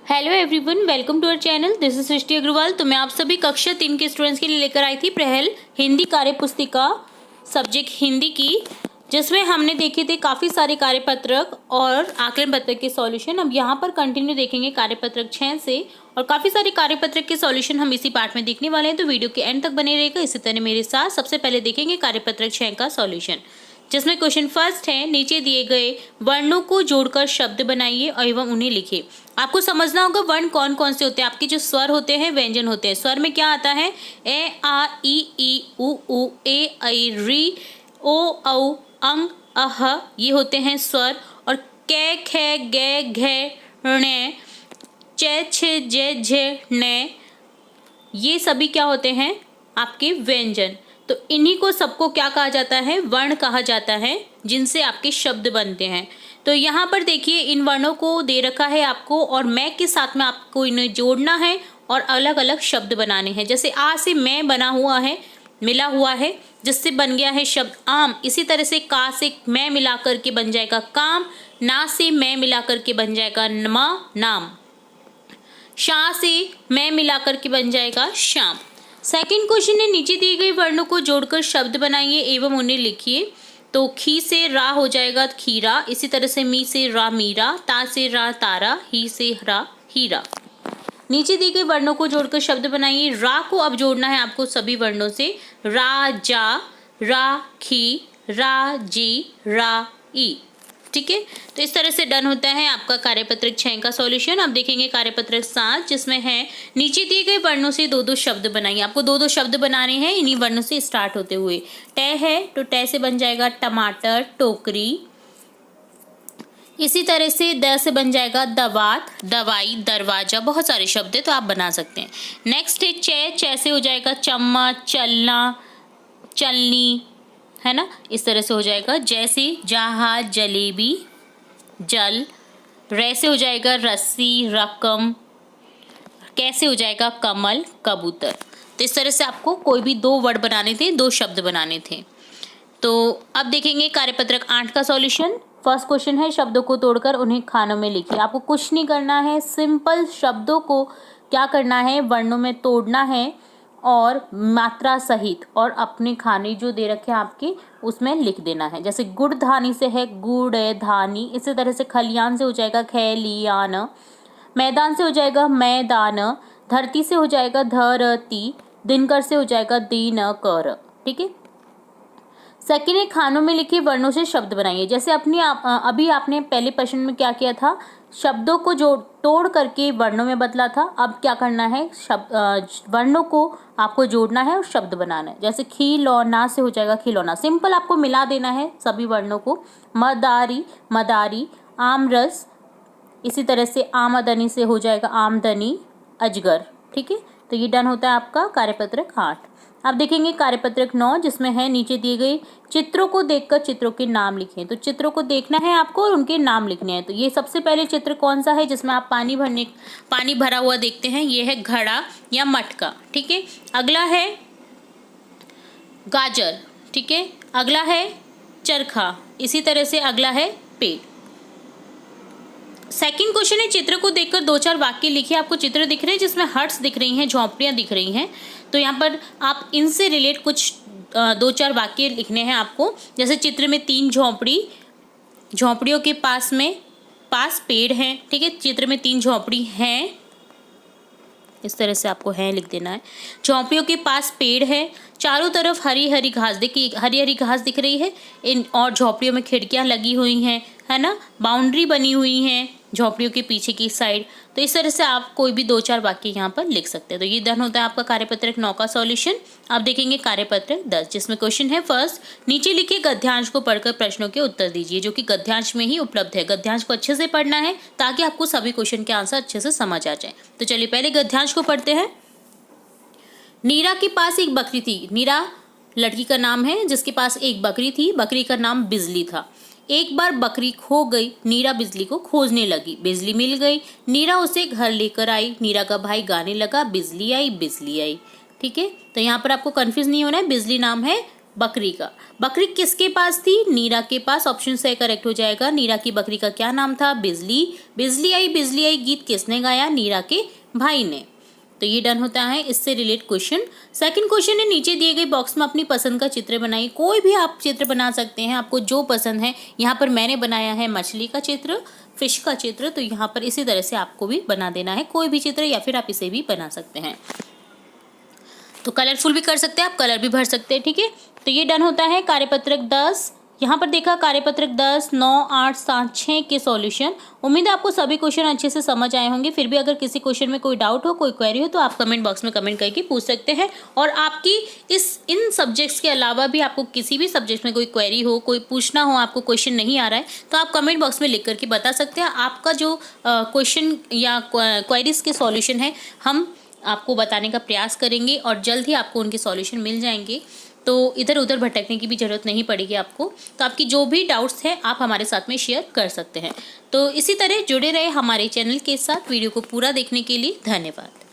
Hello everyone, welcome to our channel. This is Srishti Agarwal. तो मैं आप सभी कक्षा 3 के स्टूडेंट्स के लिए लेकर आई थी पहल हिंदी कार्य पुस्तिका सब्जेक्ट हिंदी की, जिसमें हमने देखे थे काफ़ी सारे कार्यपत्रक और आकलन पत्रक के सॉल्यूशन। अब यहाँ पर कंटिन्यू देखेंगे कार्यपत्रक 6 से, और काफ़ी सारे कार्यपत्रक के सॉल्यूशन हम इसी पार्ट में देखने वाले हैं, तो वीडियो के एंड तक बने रहेगा। इसी तरह मेरे साथ सबसे पहले देखेंगे कार्यपत्रक 6 का सॉल्यूशन, जिसमें क्वेश्चन फर्स्ट है, नीचे दिए गए वर्णों को जोड़कर शब्द बनाइए एवं उन्हें लिखिए। आपको समझना होगा वर्ण कौन कौन से होते हैं। आपके जो स्वर होते हैं, व्यंजन होते हैं। स्वर में क्या आता है? ए, आ, ई, उ, ए, ऐ, री, ओ, औ, अंग, अह, ये होते हैं स्वर। और कै, खे, गे, घे, णे, चे, छे, जे, झे, ने, ये सभी क्या होते हैं? आपके व्यंजन। तो इन्हीं को सबको क्या कहा जाता है? वर्ण कहा जाता है, जिनसे आपके शब्द बनते हैं। तो यहाँ पर देखिए, इन वर्णों को दे रखा है आपको, और मैं के साथ में आपको इन्हें जोड़ना है और अलग अलग शब्द बनाने हैं। जैसे आ से मैं बना हुआ है, मिला हुआ है, जिससे बन गया है शब्द आम। इसी तरह से का से मैं मिला करके बन जाएगा काम, ना से मैं मिला करके बन जाएगा नाम, शा से मैं मिला करके बन जाएगा शाम। सेकंड क्वेश्चन है, नीचे दिए गए वर्णों को जोड़कर शब्द बनाइए एवं उन्हें लिखिए। तो खी से रा हो जाएगा खीरा, इसी तरह से मी से रा मीरा, ता से रा तारा, ही से रा हीरा। नीचे दिए गए वर्णों को जोड़कर शब्द बनाइए। रा को अब जोड़ना है आपको सभी वर्णों से। रा जा, रा खी, रा जी, रा ई। ठीक है, तो इस तरह से डन होता है आपका कार्यपत्रक 6 का सॉल्यूशन। अब देखेंगे कार्यपत्रक 7, जिसमें है नीचे दिए गए वर्णों से दो दो शब्द बनाइए। आपको दो दो शब्द बनाने हैं इन्हीं वर्णों से स्टार्ट होते हुए। टे है तो टे से बन जाएगा टमाटर, टोकरी। इसी तरह से द से बन जाएगा दवात, दवाई, दरवाजा। बहुत सारे शब्द है तो आप बना सकते हैं। नेक्स्ट है चे, चे से हो जाएगा चम्मच, चलना, चलनी, है ना। इस तरह से हो जाएगा। जैसे जहाज, जलेबी, जल। रे से हो जाएगा रस्सी, रकम। कैसे हो जाएगा कमल, कबूतर। तो इस तरह से आपको कोई भी दो वर्ड बनाने थे, दो शब्द बनाने थे। तो अब देखेंगे कार्यपत्रक 8 का सॉल्यूशन। फर्स्ट क्वेश्चन है, शब्दों को तोड़कर उन्हें खानों में लिखिए। आपको कुछ नहीं करना है, सिंपल शब्दों को क्या करना है? वर्णों में तोड़ना है और मात्रा सहित, और अपने खाने जो दे रखे हैं आपके उसमें लिख देना है। जैसे गुड़ धानी से है गुड़ धानी, इसी तरह से खलियान से हो जाएगा खैलियान, मैदान से हो जाएगा मैदान, धरती से हो जाएगा धरती, दिनकर से हो जाएगा दिनकर। ठीक है। सेकेंड है, खानों में लिखे वर्णों से शब्द बनाइए। जैसे अभी आपने पहले प्रश्न में क्या किया था? शब्दों को जो तोड़ करके वर्णों में बदला था। अब क्या करना है? वर्णों को आपको जोड़ना है और शब्द बनाना है। जैसे खिलौना से हो जाएगा खिलौना, सिंपल आपको मिला देना है सभी वर्णों को। मदारी, मदारी, आमरस, इसी तरह से आमदनी से हो जाएगा आमदनी, अजगर। ठीक है, तो ये डन होता है आपका कार्यपत्रक 8। अब देखेंगे कार्यपत्रक 9, जिसमें है नीचे दिए गए चित्रों को देखकर चित्रों के नाम लिखें। तो चित्रों को देखना है आपको और उनके नाम लिखने हैं। तो ये सबसे पहले चित्र कौन सा है जिसमें आप पानी भरा हुआ देखते हैं? ये है घड़ा या मटका। ठीक है, अगला है गाजर। ठीक है, अगला है चरखा, इसी तरह से अगला है पेड़। सेकंड क्वेश्चन है, चित्र को देखकर दो चार वाक्य लिखिए। आपको चित्र दिख रहे हैं जिसमें हट्स दिख रही हैं, झोंपड़ियां दिख रही हैं। तो यहाँ पर आप इनसे रिलेट कुछ दो चार वाक्य लिखने हैं आपको। जैसे चित्र में 3 झोंपड़ियों के पास पेड़ हैं। ठीक है, चित्र में 3 झोंपड़ी हैं, इस तरह से आपको है लिख देना है। झोंपड़ियों के पास पेड़ है, चारों तरफ हरी हरी घास दिख रही है, और झोंपड़ियों में खिड़कियां लगी हुई हैं, है ना। बाउंड्री बनी हुई है झोंपड़ियों के पीछे की साइड। तो इस तरह से आप कोई भी दो चार वाक्य यहाँ पर लिख सकते हैं। तो ये डन होता है आपका कार्यपत्रक 9 का सॉल्यूशन। अब देखेंगे कार्यपत्रक 10, जिसमें क्वेश्चन है फर्स्ट, नीचे लिखे गद्यांश को पढ़कर प्रश्नों के उत्तर दीजिए, जो कि गद्यांश में ही उपलब्ध है। गद्यांश को अच्छे से पढ़ना है ताकि आपको सभी क्वेश्चन के आंसर अच्छे से समझ आ जाए। तो चलिए पहले गद्यांश को पढ़ते हैं। नीरा के पास एक बकरी थी। नीरा लड़की का नाम है जिसके पास एक बकरी थी। बकरी का नाम बिजली था। एक बार बकरी खो गई। नीरा बिजली को खोजने लगी। बिजली मिल गई। नीरा उसे घर लेकर आई। नीरा का भाई गाने लगा, बिजली आई बिजली आई। ठीक है, तो यहाँ पर आपको कंफ्यूज नहीं होना है, बिजली नाम है बकरी का। बकरी किसके पास थी? नीरा के पास। ऑप्शन से करेक्ट हो जाएगा। नीरा की बकरी का क्या नाम था? बिजली। बिजली आई गीत किसने गाया? नीरा के भाई ने। तो ये डन होता है इससे रिलेट क्वेश्चन। सेकंड क्वेश्चन है, नीचे दिए गए बॉक्स में अपनी पसंद का चित्र बनाइए। कोई भी आप चित्र बना सकते हैं, आपको जो पसंद है। यहाँ पर मैंने बनाया है मछली का चित्र, फिश का चित्र, तो यहाँ पर इसी तरह से आपको भी बना देना है कोई भी चित्र, या फिर आप इसे भी बना सकते हैं। तो कलरफुल भी कर सकते हैं, आप कलर भी भर सकते हैं, ठीक है। तो ये डन होता है कार्यपत्रक 10। यहाँ पर देखा कार्यपत्रक 10, 9, 8, 7, 6 के सॉल्यूशन। उम्मीद है आपको सभी क्वेश्चन अच्छे से समझ आए होंगे। फिर भी अगर किसी क्वेश्चन में कोई डाउट हो, कोई क्वेरी हो, तो आप कमेंट बॉक्स में कमेंट करके पूछ सकते हैं। और आपकी इन सब्जेक्ट्स के अलावा भी आपको किसी भी सब्जेक्ट में कोई क्वेरी हो, कोई पूछना हो, आपको क्वेश्चन नहीं आ रहा है, तो आप कमेंट बॉक्स में लिख करके बता सकते हैं। आपका जो क्वेश्चन या क्वेरीज के सॉल्यूशन है, हम आपको बताने का प्रयास करेंगे और जल्द ही आपको उनके सॉल्यूशन मिल जाएंगे। तो इधर उधर भटकने की भी ज़रूरत नहीं पड़ेगी आपको। तो आपकी जो भी डाउट्स हैं आप हमारे साथ में शेयर कर सकते हैं। तो इसी तरह जुड़े रहे हमारे चैनल के साथ। वीडियो को पूरा देखने के लिए धन्यवाद।